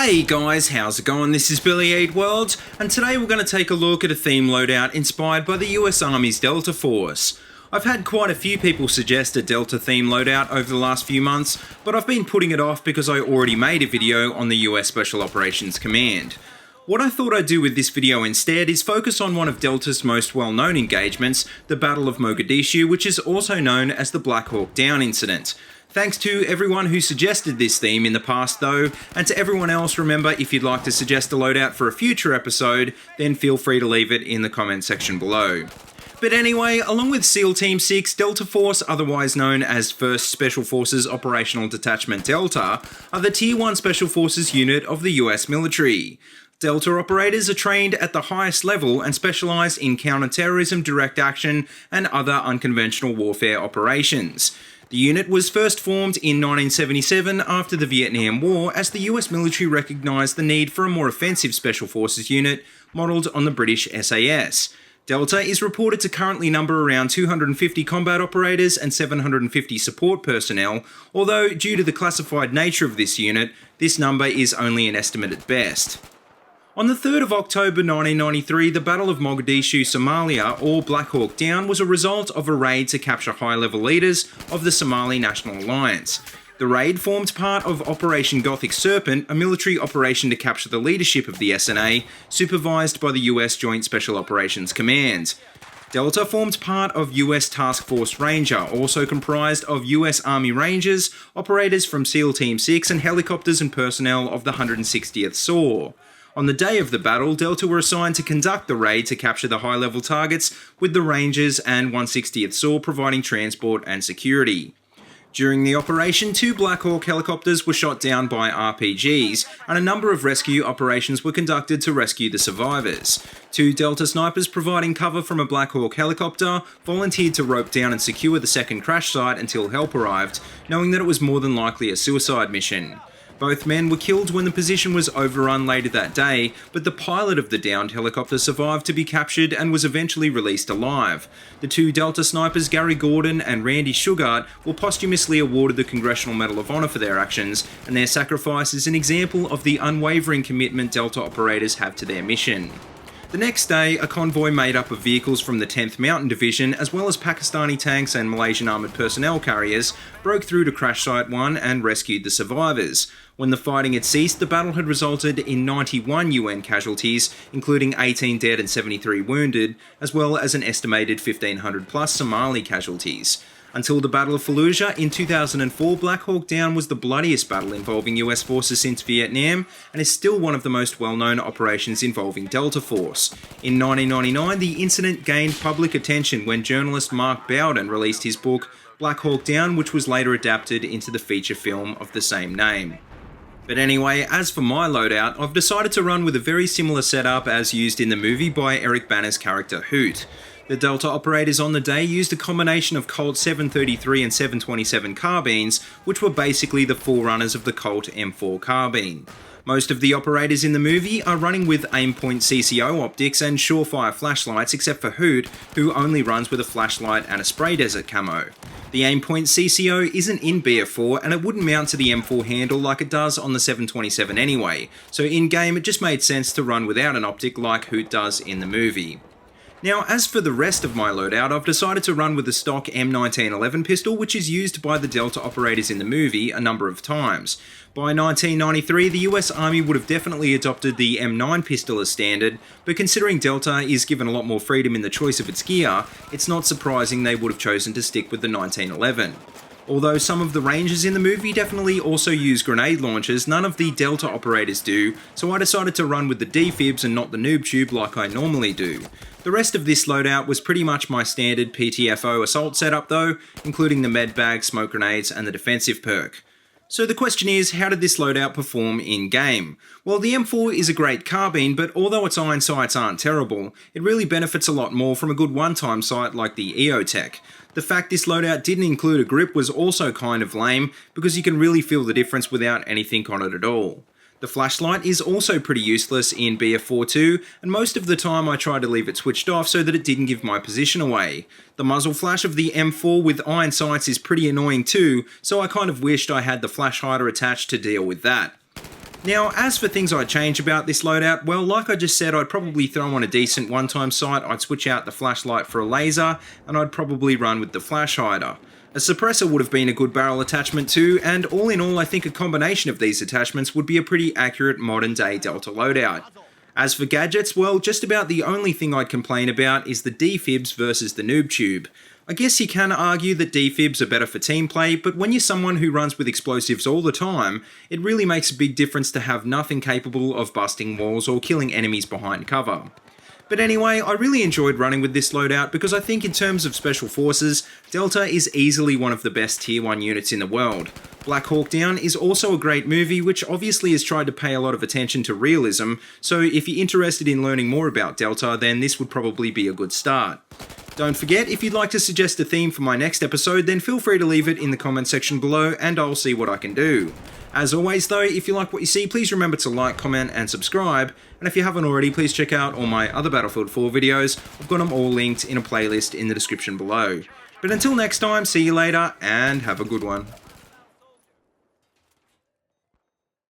Hey guys, how's it going? This is BillyEatWorld, and today we're going to take a look at a theme loadout inspired by the US Army's Delta Force. I've had quite a few people suggest a Delta theme loadout over the last few months, but I've been putting it off because I already made a video on the US Special Operations Command. What I thought I'd do with this video instead is focus on one of Delta's most well-known engagements, the Battle of Mogadishu, which is also known as the Black Hawk Down incident. Thanks to everyone who suggested this theme in the past though, and to everyone else, remember, if you'd like to suggest a loadout for a future episode, then feel free to leave it in the comment section below. But anyway, along with SEAL Team 6, Delta Force, otherwise known as 1st Special Forces Operational Detachment Delta, are the Tier 1 Special Forces unit of the US military. Delta operators are trained at the highest level and specialise in counter-terrorism, direct action, and other unconventional warfare operations. The unit was first formed in 1977 after the Vietnam War as the US military recognised the need for a more offensive Special Forces unit modelled on the British SAS. Delta is reported to currently number around 250 combat operators and 750 support personnel, although due to the classified nature of this unit, this number is only an estimate at best. On the 3rd of October 1993, the Battle of Mogadishu, Somalia, or Black Hawk Down, was a result of a raid to capture high-level leaders of the Somali National Alliance. The raid formed part of Operation Gothic Serpent, a military operation to capture the leadership of the SNA, supervised by the US Joint Special Operations Command. Delta formed part of US Task Force Ranger, also comprised of US Army Rangers, operators from SEAL Team 6, and helicopters and personnel of the 160th SAW. On the day of the battle, Delta were assigned to conduct the raid to capture the high-level targets, with the Rangers and 160th SAW providing transport and security. During the operation, 2 Black Hawk helicopters were shot down by RPGs, and a number of rescue operations were conducted to rescue the survivors. 2 Delta snipers providing cover from a Black Hawk helicopter volunteered to rope down and secure the second crash site until help arrived, knowing that it was more than likely a suicide mission. Both men were killed when the position was overrun later that day, but the pilot of the downed helicopter survived to be captured and was eventually released alive. The 2 Delta snipers, Gary Gordon and Randy Shugart, were posthumously awarded the Congressional Medal of Honor for their actions, and their sacrifice is an example of the unwavering commitment Delta operators have to their mission. The next day, a convoy made up of vehicles from the 10th Mountain Division, as well as Pakistani tanks and Malaysian armoured personnel carriers, broke through to Crash Site 1 and rescued the survivors. When the fighting had ceased, the battle had resulted in 91 UN casualties, including 18 dead and 73 wounded, as well as an estimated 1,500 plus Somali casualties. Until the Battle of Fallujah in 2004, Black Hawk Down was the bloodiest battle involving US forces since Vietnam, and is still one of the most well-known operations involving Delta Force. In 1999, the incident gained public attention when journalist Mark Bowden released his book Black Hawk Down, which was later adapted into the feature film of the same name. But anyway, as for my loadout, I've decided to run with a very similar setup as used in the movie by Eric Bana's character Hoot. The Delta operators on the day used a combination of Colt 733 and 727 carbines, which were basically the forerunners of the Colt M4 carbine. Most of the operators in the movie are running with aimpoint CCO optics and surefire flashlights, except for Hoot, who only runs with a flashlight and a spray desert camo. The aimpoint CCO isn't in BF4, and it wouldn't mount to the M4 handle like it does on the 727 anyway, so in-game it just made sense to run without an optic like Hoot does in the movie. Now, as for the rest of my loadout, I've decided to run with the stock M1911 pistol, which is used by the Delta operators in the movie a number of times. By 1993, the US Army would have definitely adopted the M9 pistol as standard, but considering Delta is given a lot more freedom in the choice of its gear, it's not surprising they would have chosen to stick with the 1911. Although some of the Rangers in the movie definitely also use grenade launchers, none of the Delta operators do, so I decided to run with the defibs and not the noob tube like I normally do. The rest of this loadout was pretty much my standard PTFO assault setup though, including the med bag, smoke grenades, and the defensive perk. So the question is, how did this loadout perform in-game? Well, the M4 is a great carbine, but although its iron sights aren't terrible, it really benefits a lot more from a good one-time sight like the EOTech. The fact this loadout didn't include a grip was also kind of lame, because you can really feel the difference without anything on it at all. The flashlight is also pretty useless in BF4 too, and most of the time I tried to leave it switched off so that it didn't give my position away. The muzzle flash of the M4 with iron sights is pretty annoying too, so I kind of wished I had the flash hider attached to deal with that. Now, as for things I'd change about this loadout, well, like I just said, I'd probably throw on a decent one-time sight, I'd switch out the flashlight for a laser, and I'd probably run with the flash hider. A suppressor would have been a good barrel attachment too, and all in all I think a combination of these attachments would be a pretty accurate modern day Delta loadout. As for gadgets, well, just about the only thing I'd complain about is the defibs versus the noob tube. I guess you can argue that defibs are better for team play, but when you're someone who runs with explosives all the time, it really makes a big difference to have nothing capable of busting walls or killing enemies behind cover. But anyway, I really enjoyed running with this loadout because I think in terms of Special Forces, Delta is easily one of the best Tier 1 units in the world. Black Hawk Down is also a great movie which obviously has tried to pay a lot of attention to realism, so if you're interested in learning more about Delta, then this would probably be a good start. Don't forget, if you'd like to suggest a theme for my next episode, then feel free to leave it in the comment section below and I'll see what I can do. As always though, if you like what you see, please remember to like, comment and subscribe, and if you haven't already, please check out all my other Battlefield 4 videos. I've got them all linked in a playlist in the description below. But until next time, see you later and have a good one.